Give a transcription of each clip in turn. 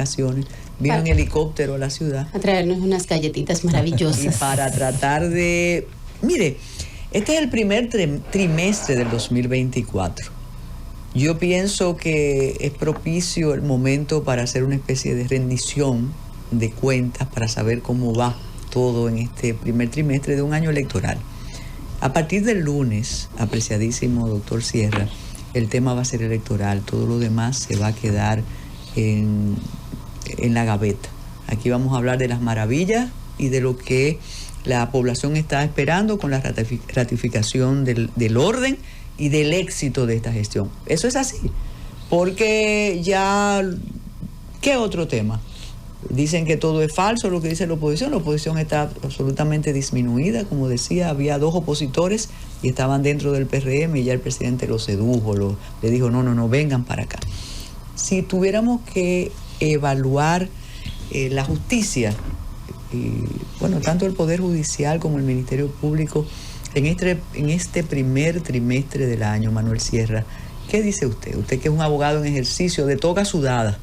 vacaciones, vino en helicóptero a la ciudad. A traernos unas galletitas maravillosas. Y para tratar de... Mire, este es el primer trimestre del 2024. Yo pienso que es propicio el momento para hacer una especie de rendición de cuentas para saber cómo va todo en este primer trimestre de un año electoral. A partir del lunes, apreciadísimo doctor Sierra, el tema va a ser electoral, todo lo demás se va a quedar en la gaveta. Aquí vamos a hablar de las maravillas y de lo que la población está esperando con la ratificación del orden y del éxito de esta gestión. Eso es así, porque ya, ¿qué otro tema? Dicen que todo es falso lo que dice la oposición está absolutamente disminuida, como decía, había 2 opositores y estaban dentro del PRM y ya el presidente los sedujo, le dijo no, vengan para acá. Si tuviéramos que evaluar la justicia, bueno, tanto el Poder Judicial como el Ministerio Público, en este primer trimestre del año, Manuel Sierra, ¿qué dice usted? Usted que es un abogado en ejercicio de toga sudada.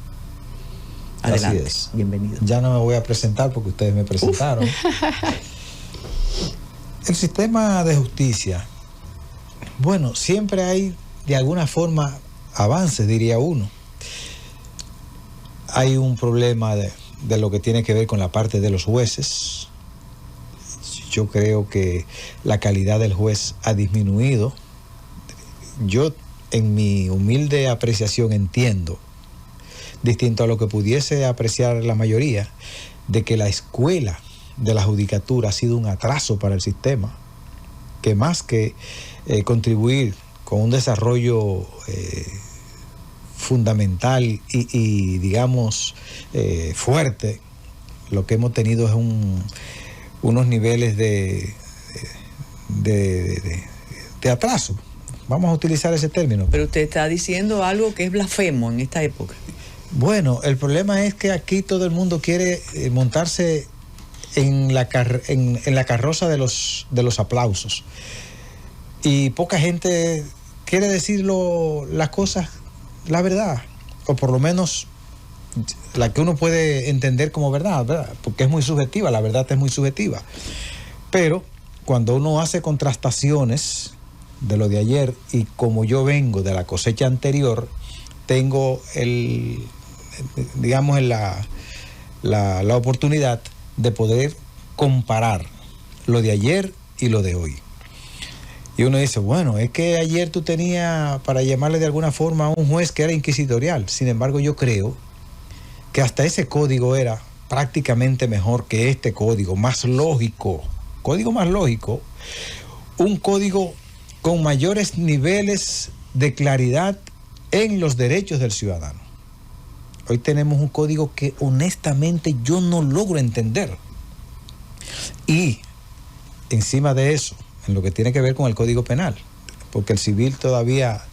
Adelante, así es. Bienvenido. Ya no me voy a presentar porque ustedes me presentaron. El sistema de justicia, bueno, siempre hay de alguna forma avances, diría uno. Hay un problema de lo que tiene que ver con la parte de los jueces. Yo creo que la calidad del juez ha disminuido. Yo, en mi humilde apreciación, entiendo, distinto a lo que pudiese apreciar la mayoría, de que la escuela de la judicatura ha sido un atraso para el sistema, que más que contribuir con un desarrollo fundamental y digamos, fuerte, lo que hemos tenido es unos niveles de atraso. Vamos a utilizar ese término. Pero usted está diciendo algo que es blasfemo en esta época. Bueno, el problema es que aquí todo el mundo quiere montarse en la carroza de los aplausos. Y poca gente quiere decir las cosas, la verdad. O por lo menos la que uno puede entender como verdad, ¿verdad? Porque es muy subjetiva, la verdad es muy subjetiva. Pero cuando uno hace contrastaciones de lo de ayer, y como yo vengo de la cosecha anterior, tengo la oportunidad de poder comparar lo de ayer y lo de hoy. Y uno dice, bueno, es que ayer tú tenías, para llamarle de alguna forma, a un juez que era inquisitorial. Sin embargo, yo creo que hasta ese código era prácticamente mejor que este código, más lógico. Código más lógico, un código con mayores niveles de claridad en los derechos del ciudadano. Hoy tenemos un código que honestamente yo no logro entender. Y encima de eso, en lo que tiene que ver con el Código Penal, porque el civil todavía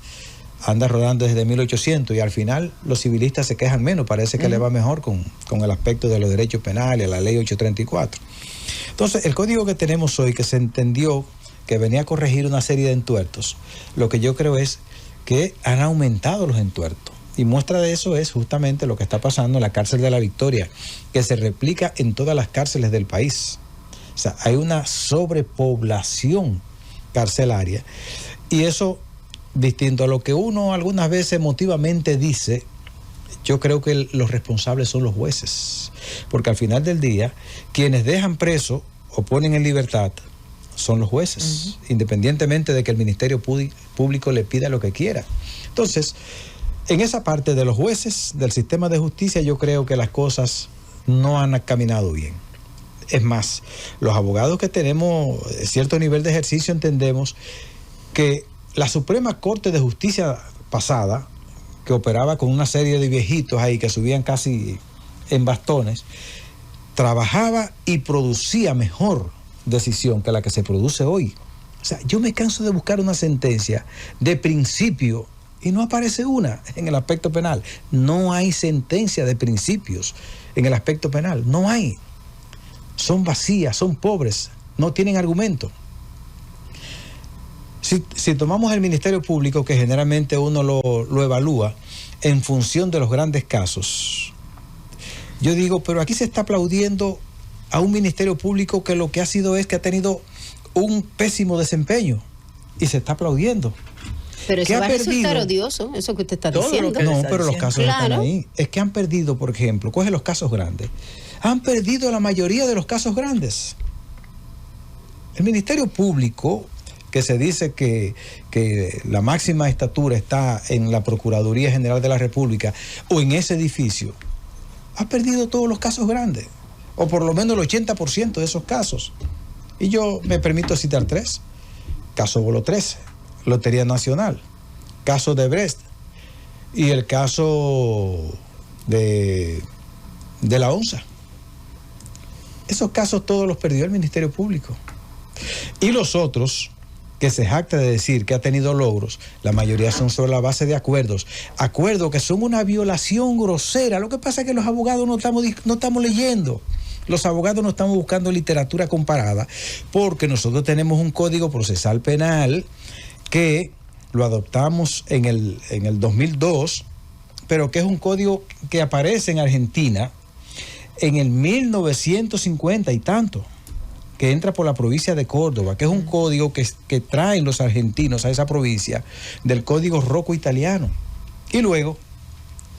anda rodando desde 1800 y al final los civilistas se quejan menos, parece que le va mejor con el aspecto de los derechos penales, la ley 834. Entonces, el código que tenemos hoy, que se entendió que venía a corregir una serie de entuertos, lo que yo creo es que han aumentado los entuertos. Y muestra de eso es justamente lo que está pasando en la cárcel de La Victoria, que se replica en todas las cárceles del país. O sea, hay una sobrepoblación carcelaria. Y eso, distinto a lo que uno algunas veces emotivamente dice, yo creo que los responsables son los jueces. Porque al final del día, quienes dejan preso o ponen en libertad son los jueces, independientemente de que el Ministerio Público le pida lo que quiera. Entonces, en esa parte de los jueces, del sistema de justicia, yo creo que las cosas no han caminado bien. Es más, los abogados que tenemos cierto nivel de ejercicio entendemos que la Suprema Corte de Justicia pasada, que operaba con una serie de viejitos ahí que subían casi en bastones, trabajaba y producía mejor decisión que la que se produce hoy. O sea, yo me canso de buscar una sentencia de principio y no aparece una en el aspecto penal. No hay sentencia de principios en el aspecto penal. No hay. Son vacías, son pobres, no tienen argumento. Si tomamos el Ministerio Público, que generalmente uno lo evalúa en función de los grandes casos, Yo digo, pero aquí se está aplaudiendo a un ministerio público que lo que ha sido es que ha tenido un pésimo desempeño y se está aplaudiendo. Pero eso ¿Qué va ha a resultar perdido? odioso, eso que usted está Todo lo diciendo. que le No, está pero los diciendo. casos están Claro. ahí. Es que han perdido, por ejemplo, coge los casos grandes. Han perdido la mayoría de los casos grandes. El Ministerio Público, que se dice que la máxima estatura está en la Procuraduría General de la República o en ese edificio, ha perdido todos los casos grandes, o por lo menos el 80% de esos casos. Y yo me permito citar 3. Caso Bolo 13, Lotería Nacional, caso de Brest y el caso de la ONSA. Esos casos todos los perdió el Ministerio Público. Y los otros, que se jacta de decir que ha tenido logros, la mayoría son sobre la base de acuerdos que son una violación grosera. Lo que pasa es que los abogados no estamos leyendo. Los abogados no estamos buscando literatura comparada, porque nosotros tenemos un código procesal penal que lo adoptamos en el 2002, pero que es un código que aparece en Argentina en el 1950 y tanto, que entra por la provincia de Córdoba, que es un código que traen los argentinos a esa provincia del código Rocco italiano. Y luego,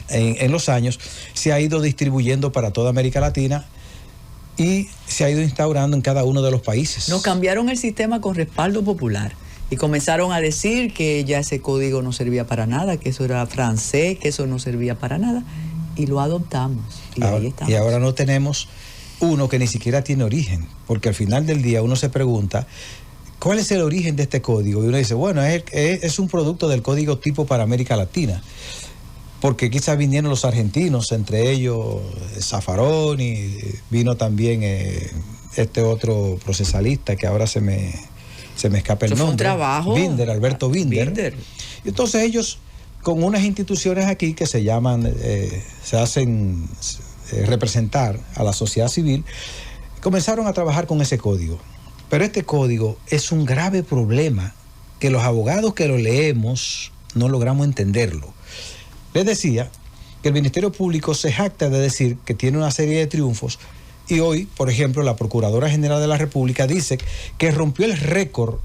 en los años, se ha ido distribuyendo para toda América Latina y se ha ido instaurando en cada uno de los países. Nos cambiaron el sistema con respaldo popular y comenzaron a decir que ya ese código no servía para nada, que eso era francés, que eso no servía para nada, y lo adoptamos. Y ahí estamos. Y ahora no tenemos uno que ni siquiera tiene origen, porque al final del día uno se pregunta, ¿cuál es el origen de este código? Y uno dice, bueno, es un producto del código tipo para América Latina, porque quizás vinieron los argentinos, entre ellos Zaffaroni, vino también este otro procesalista que ahora se me escapa el Eso nombre. fue un trabajo. Alberto Binder. Entonces ellos, con unas instituciones aquí que se llaman, se hacen representar a la sociedad civil, comenzaron a trabajar con ese código. Pero este código es un grave problema que los abogados que lo leemos no logramos entenderlo. Les decía que el Ministerio Público se jacta de decir que tiene una serie de triunfos y hoy, por ejemplo, la Procuradora General de la República dice que rompió el récord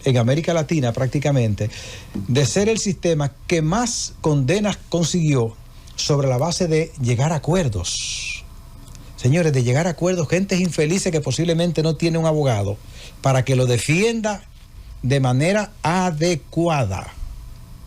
en América Latina prácticamente de ser el sistema que más condenas consiguió sobre la base de llegar a acuerdos. Señores, de llegar a acuerdos, gentes infelices que posiblemente no tiene un abogado para que lo defienda de manera adecuada.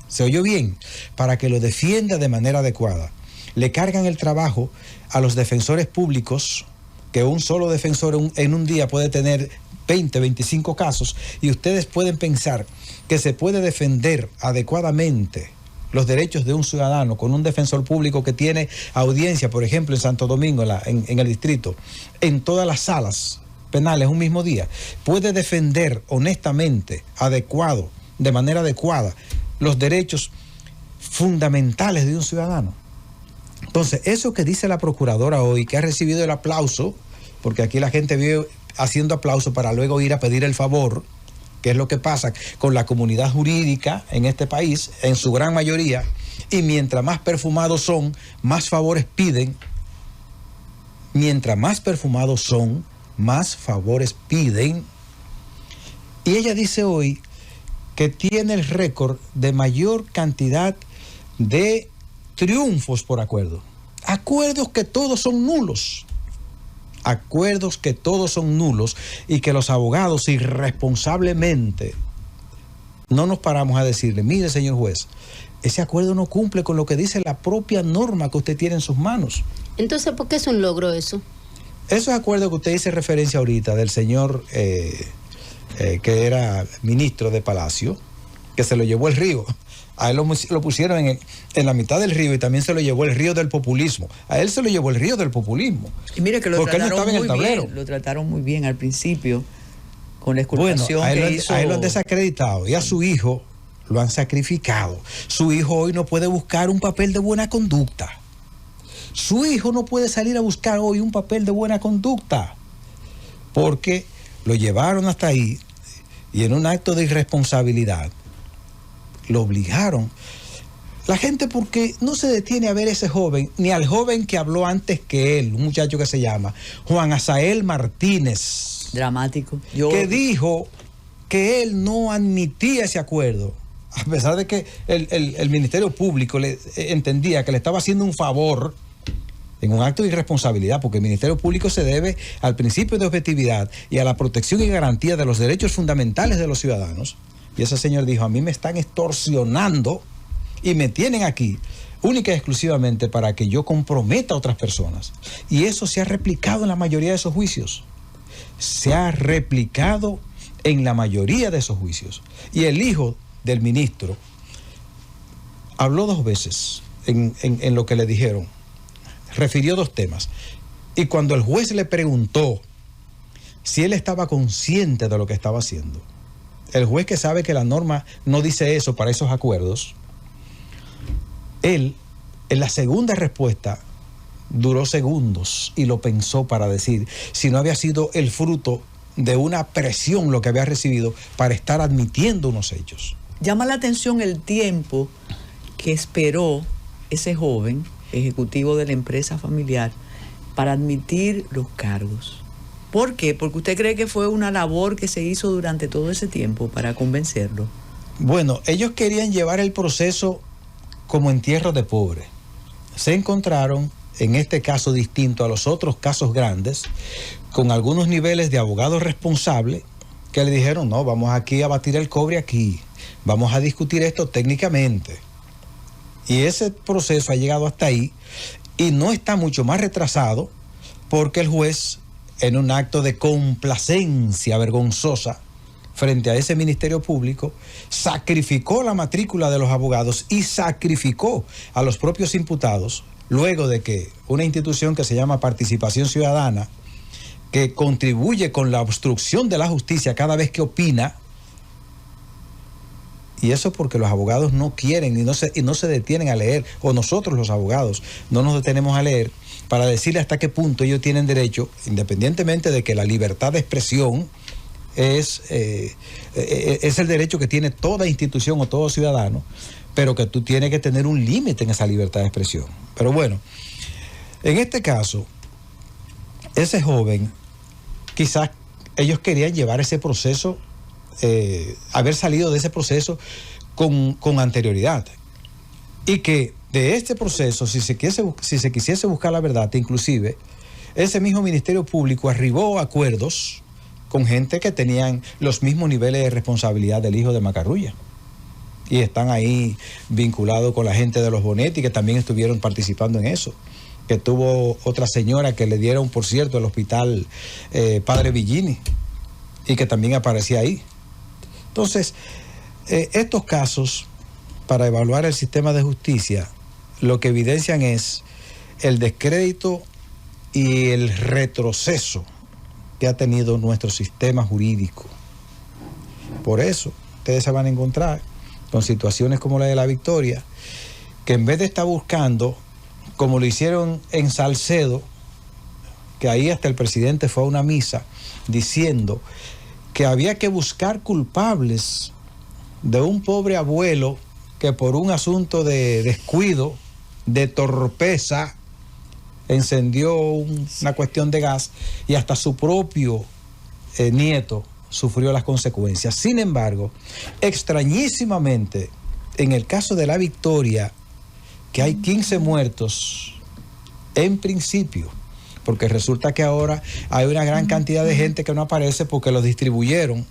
¿Se oyó bien? Para que lo defienda de manera adecuada. Le cargan el trabajo a los defensores públicos, que un solo defensor en un día puede tener 20, 25 casos, y ustedes pueden pensar que se puede defender adecuadamente los derechos de un ciudadano con un defensor público que tiene audiencia, por ejemplo, en Santo Domingo, en el distrito, en todas las salas penales un mismo día. Puede defender honestamente, adecuado, de manera adecuada, los derechos fundamentales de un ciudadano. Entonces, eso que dice la procuradora hoy, que ha recibido el aplauso, porque aquí la gente vive haciendo aplauso para luego ir a pedir el favor, que es lo que pasa con la comunidad jurídica en este país, en su gran mayoría, y mientras más perfumados son, más favores piden. Mientras más perfumados son, más favores piden. Y ella dice hoy que tiene el récord de mayor cantidad de triunfos por acuerdo. Acuerdos que todos son nulos. Acuerdos que todos son nulos y que los abogados irresponsablemente no nos paramos a decirle, mire señor juez, ese acuerdo no cumple con lo que dice la propia norma que usted tiene en sus manos. Entonces, ¿por qué es un logro eso? Esos acuerdos que usted dice referencia ahorita del señor que era ministro de Palacio, que se lo llevó el río. A él lo pusieron en la mitad del río y también se lo llevó el río del populismo. A él se lo llevó el río del populismo. Y mire que lo porque él no trataron estaba en el muy tablero. bien. Lo trataron muy bien al principio con la exculpación Bueno, que hizo. a él lo han desacreditado y a su hijo lo han sacrificado. Su hijo hoy no puede buscar un papel de buena conducta. Su hijo no puede salir a buscar hoy un papel de buena conducta porque lo llevaron hasta ahí y en un acto de irresponsabilidad lo obligaron. La gente, porque no se detiene a ver a ese joven, ni al joven que habló antes que él, un muchacho que se llama Juan Asael Martínez. Dramático. Que dijo que él no admitía ese acuerdo, a pesar de que el Ministerio Público entendía que le estaba haciendo un favor en un acto de irresponsabilidad, porque el Ministerio Público se debe al principio de objetividad y a la protección y garantía de los derechos fundamentales de los ciudadanos. Y ese señor dijo: a mí me están extorsionando y me tienen aquí única y exclusivamente para que yo comprometa a otras personas. Y eso se ha replicado en la mayoría de esos juicios. Se ha replicado en la mayoría de esos juicios. Y el hijo del ministro habló 2 veces en lo que le dijeron. Refirió 2 temas. Y cuando el juez le preguntó si él estaba consciente de lo que estaba haciendo, el juez, que sabe que la norma no dice eso para esos acuerdos, él, en la segunda respuesta, duró segundos y lo pensó para decir si no había sido el fruto de una presión lo que había recibido para estar admitiendo unos hechos. Llama la atención el tiempo que esperó ese joven ejecutivo de la empresa familiar para admitir los cargos. ¿Por qué? Porque usted cree que fue una labor que se hizo durante todo ese tiempo para convencerlo. Bueno, ellos querían llevar el proceso como entierro de pobre. Se encontraron, en este caso distinto a los otros casos grandes, con algunos niveles de abogados responsables que le dijeron: no, vamos aquí a batir el cobre aquí, vamos a discutir esto técnicamente. Y ese proceso ha llegado hasta ahí y no está mucho más retrasado porque el juez, en un acto de complacencia vergonzosa frente a ese Ministerio Público, sacrificó la matrícula de los abogados y sacrificó a los propios imputados, luego de que una institución que se llama Participación Ciudadana, que contribuye con la obstrucción de la justicia cada vez que opina, y eso porque los abogados no quieren y no se detienen a leer, o nosotros los abogados no nos detenemos a leer para decirle hasta qué punto ellos tienen derecho, independientemente de que la libertad de expresión es el derecho que tiene toda institución o todo ciudadano, pero que tú tienes que tener un límite en esa libertad de expresión. Pero bueno, en este caso, ese joven, quizás ellos querían llevar ese proceso, haber salido de ese proceso con anterioridad, y que de este proceso, si se quisiese buscar la verdad, inclusive ese mismo Ministerio Público arribó a acuerdos con gente que tenían los mismos niveles de responsabilidad del hijo de Macarrulla, y están ahí vinculados con la gente de los Bonetti, que también estuvieron participando en eso, que tuvo otra señora que le dieron, por cierto, el hospital Padre Villini, y que también aparecía ahí. Entonces, estos casos, para evaluar el sistema de justicia, lo que evidencian es el descrédito y el retroceso que ha tenido nuestro sistema jurídico. Por eso, ustedes se van a encontrar con situaciones como la de La Victoria, que en vez de estar buscando, como lo hicieron en Salcedo, que ahí hasta el presidente fue a una misa diciendo que había que buscar culpables de un pobre abuelo que por un asunto de descuido, de torpeza, encendió una cuestión de gas y hasta su propio nieto sufrió las consecuencias. Sin embargo, extrañísimamente, en el caso de La Victoria, que hay 15 muertos en principio, porque resulta que ahora hay una gran cantidad de gente que no aparece porque los distribuyeron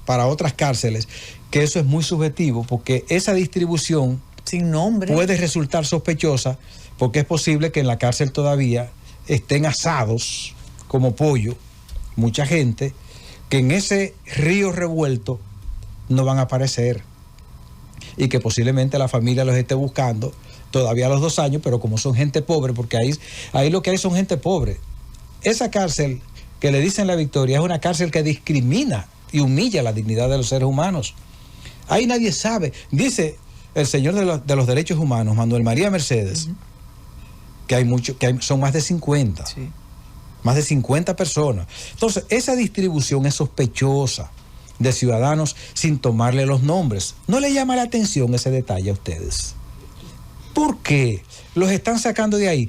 para otras cárceles, que eso es muy subjetivo, porque esa distribución sin nombre puede resultar sospechosa, porque es posible que en la cárcel todavía estén asados como pollo mucha gente que en ese río revuelto no van a aparecer, y que posiblemente la familia los esté buscando todavía a los 2 años, pero como son gente pobre, porque ahí lo que hay son gente pobre. Esa cárcel que le dicen La Victoria es una cárcel que discrimina y humilla la dignidad de los seres humanos. Ahí nadie sabe. Dice el señor de los derechos humanos, Manuel María Mercedes, que son más de 50. Sí. Más de 50 personas. Entonces, esa distribución es sospechosa de ciudadanos sin tomarle los nombres. ¿No le llama la atención ese detalle a ustedes? ¿Por qué los están sacando de ahí?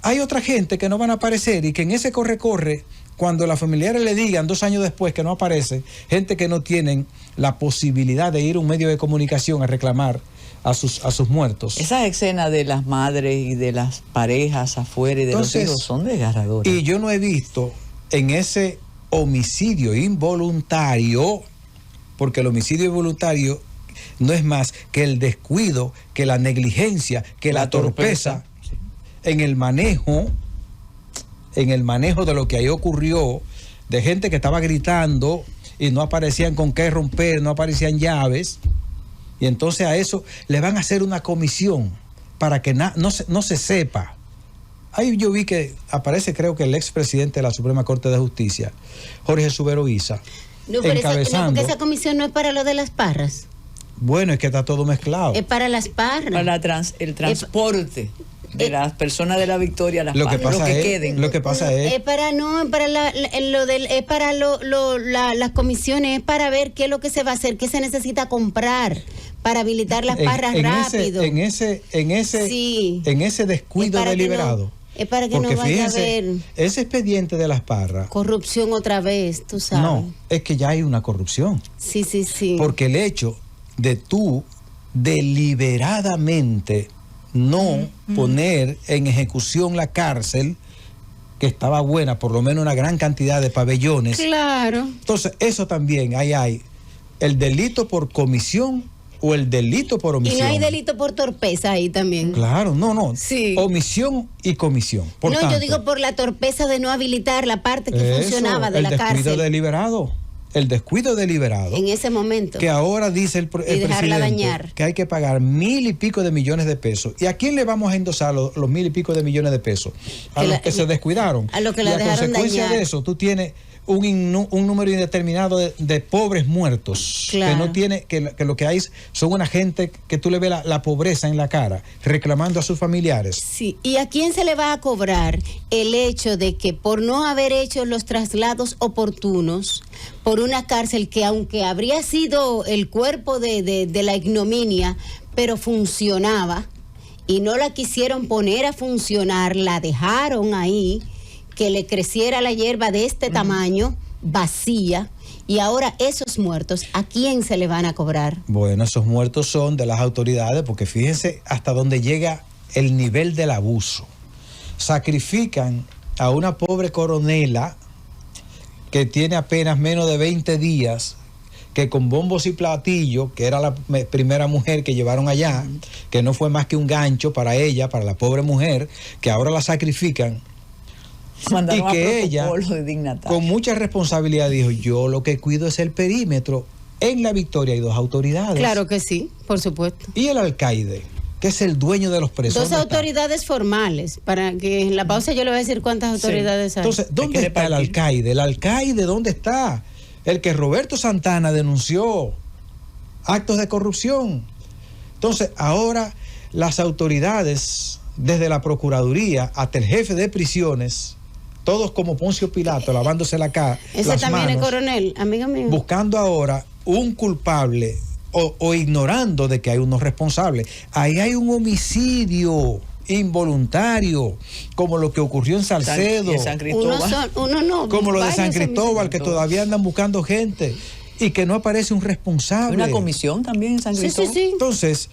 Hay otra gente que no van a aparecer y que en ese corre-corre, cuando las familiares le digan 2 años después que no aparece, gente que no tienen la posibilidad de ir a un medio de comunicación a reclamar a sus muertos. Esas escenas de las madres y de las parejas afuera y de Entonces, los hijos son desgarradoras. Y yo no he visto en ese homicidio involuntario, porque el homicidio involuntario no es más que el descuido, que la negligencia, que la torpeza en el manejo de lo que ahí ocurrió, de gente que estaba gritando y no aparecían con qué romper, no aparecían llaves, y entonces a eso le van a hacer una comisión para que no se sepa. Ahí yo vi que aparece, creo que el expresidente de la Suprema Corte de Justicia, Jorge Subero Isa, No, pero encabezando. porque esa comisión no es para lo de las parras. Bueno, es que está todo mezclado. Es para las parras. Para el transporte de las personas de la Victoria a las Lo que parras, pasa que es, queden. lo que pasa es, Es para las comisiones, es para ver qué es lo que se va a hacer, qué se necesita comprar para habilitar las parras rápido. En ese descuido deliberado. Es para que Porque no vaya fíjense, a haber ese expediente de las parras. corrupción otra vez, tú sabes. No, es que ya hay una corrupción. Sí. Porque el hecho de tú deliberadamente no poner en ejecución la cárcel, que estaba buena, por lo menos una gran cantidad de pabellones. Claro. Entonces, eso también, ahí hay el delito por comisión o el delito por omisión. Y no hay delito por torpeza ahí también. Claro, no. Sí. Omisión y comisión. Por No, tanto, yo digo por la torpeza de no habilitar la parte que funcionaba de la cárcel. El descuido deliberado. En ese momento. Que ahora dice el dejarla presidente dañar. que hay que pagar 1,000 y pico de millones de pesos. ¿Y a quién le vamos a endosar los 1,000 y pico de millones de pesos? A los que se descuidaron. A los que la y a dejaron consecuencia dañar. de eso, tú tienes un número indeterminado de pobres muertos. Claro. Que no tiene, que lo que hay son una gente que tú le ves la pobreza en la cara, reclamando a sus familiares. Sí, ¿y a quién se le va a cobrar el hecho de que por no haber hecho los traslados oportunos por una cárcel que aunque habría sido el cuerpo de la ignominia, pero funcionaba y no la quisieron poner a funcionar, la dejaron ahí, que le creciera la hierba de este tamaño, vacía, y ahora esos muertos, ¿a quién se le van a cobrar? Bueno, esos muertos son de las autoridades, porque fíjense hasta dónde llega el nivel del abuso. Sacrifican a una pobre coronela que tiene apenas menos de 20 días, que con bombos y platillos, que era la primera mujer que llevaron allá, que no fue más que un gancho para ella, para la pobre mujer, que ahora la sacrifican. Mandaron Y que a ella, protocolo de dignatario. con mucha responsabilidad, dijo: yo lo que cuido es el perímetro. En La Victoria hay 2 autoridades. Claro que sí, por supuesto. Y el alcaide, que es el dueño de los presos. 2 autoridades formales, para que en la pausa yo le voy a decir cuántas autoridades hay. Entonces, ¿dónde está el alcaide? ¿El alcaide dónde está? El que Roberto Santana denunció actos de corrupción. Entonces, ahora las autoridades, desde la Procuraduría hasta el jefe de prisiones, todos como Poncio Pilato, lavándose las Ese también manos, es coronel, amigo mío. buscando ahora un culpable o ignorando de que hay unos responsables. Ahí hay un homicidio involuntario, como lo que ocurrió en Salcedo, como lo de San Cristóbal, que todavía andan buscando gente y que no aparece un responsable. Una comisión también en San Cristóbal. Sí. Entonces,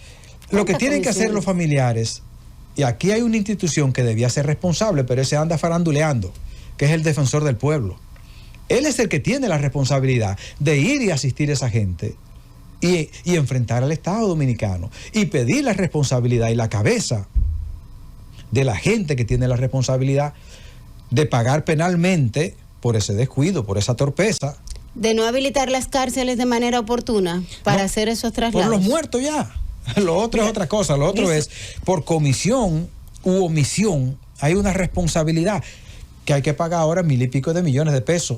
lo que tienen que hacer los familiares, y aquí hay una institución que debía ser responsable, pero ese anda faranduleando, que es el defensor del pueblo. Él es el que tiene la responsabilidad de ir y asistir a esa gente y enfrentar al Estado dominicano y pedir la responsabilidad y la cabeza de la gente que tiene la responsabilidad de pagar penalmente por ese descuido, por esa torpeza. De no habilitar las cárceles de manera oportuna para hacer esos traslados. Por los muertos ya. Lo otro es otra cosa. Lo otro es por comisión u omisión. Hay una responsabilidad que hay que pagar ahora 1,000 y pico de millones de pesos.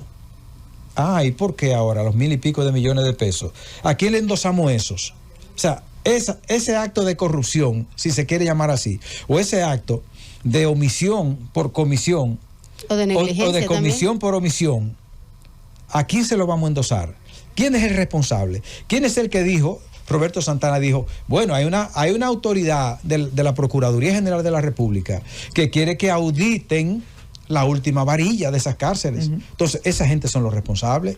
¿Y por qué ahora los 1,000 y pico de millones de pesos? ¿A quién le endosamos esos? O sea, ese acto de corrupción, si se quiere llamar así, o ese acto de omisión por comisión, o de negligencia o de comisión también. por omisión, ¿a quién se lo vamos a endosar? ¿Quién es el responsable? ¿Quién es el que dijo Roberto Santana dijo, bueno, hay una autoridad de la Procuraduría General de la República que quiere que auditen la última varilla de esas cárceles. Entonces, esa gente son los responsables.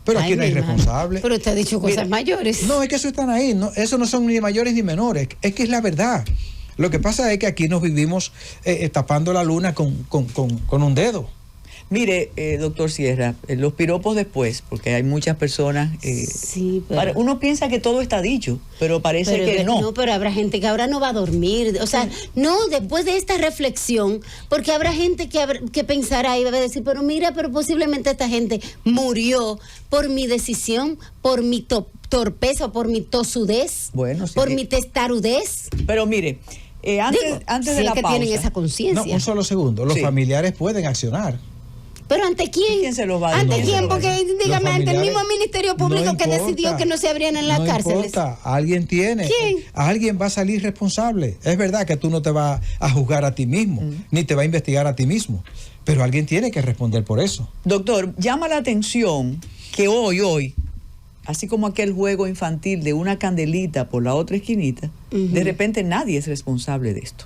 Pero aquí no hay responsables. Pero usted ha dicho cosas mayores. No, es que eso están ahí. No, eso no son ni mayores ni menores. Es que es la verdad. Lo que pasa es que aquí nos vivimos tapando la luna con un dedo. Mire, doctor Sierra, los piropos después, porque hay muchas personas... sí, pero... uno piensa que todo está dicho, pero parece que no. No, pero habrá gente que ahora no va a dormir. O sea, no, después de esta reflexión, porque habrá gente que pensará y va a decir, pero mira, pero posiblemente esta gente murió por mi decisión, por mi torpeza, por mi tosudez, bueno, sí, por mi testarudez. Pero mire, antes de la pausa... tienen esa conciencia. No, un solo segundo. Los familiares pueden accionar. ¿Pero ante quién? ¿Quién se los va a ¿Ante decir? quién? Porque, dígame, ante el mismo Ministerio Público que decidió que no se abrían en las cárceles. No importa, alguien tiene. ¿Quién? Alguien va a salir responsable. Es verdad que tú no te vas a juzgar a ti mismo, ni te va a investigar a ti mismo, pero alguien tiene que responder por eso. Doctor, llama la atención que hoy, así como aquel juego infantil de una candelita por la otra esquinita, de repente nadie es responsable de esto.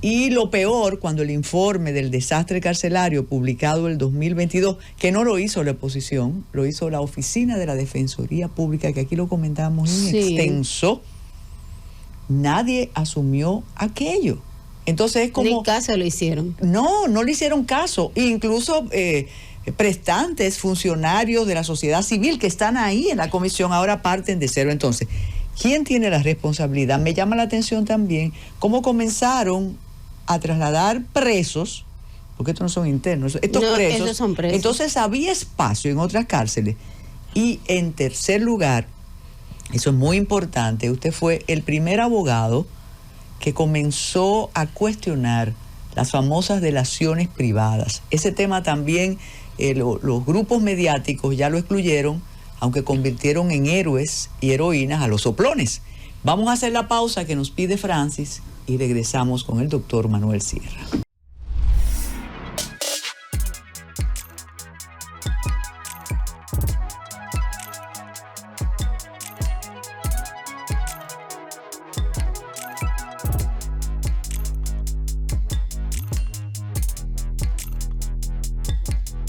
Y lo peor, cuando el informe del desastre carcelario publicado el 2022, que no lo hizo la oposición, lo hizo la Oficina de la Defensoría Pública, que aquí lo comentamos en extenso, nadie asumió aquello. Entonces es como... Ni caso lo hicieron. No le hicieron caso. Incluso prestantes, funcionarios de la sociedad civil que están ahí en la comisión ahora parten de cero. Entonces, ¿quién tiene la responsabilidad? Me llama la atención también cómo comenzaron a trasladar presos, porque estos no son internos, estos presos. Esos son presos. Entonces había espacio en otras cárceles. Y en tercer lugar, eso es muy importante, usted fue el primer abogado que comenzó a cuestionar las famosas delaciones privadas. Ese tema también los grupos mediáticos ya lo excluyeron, aunque convirtieron en héroes y heroínas a los soplones. Vamos a hacer la pausa que nos pide Francis y regresamos con el doctor Manuel Sierra.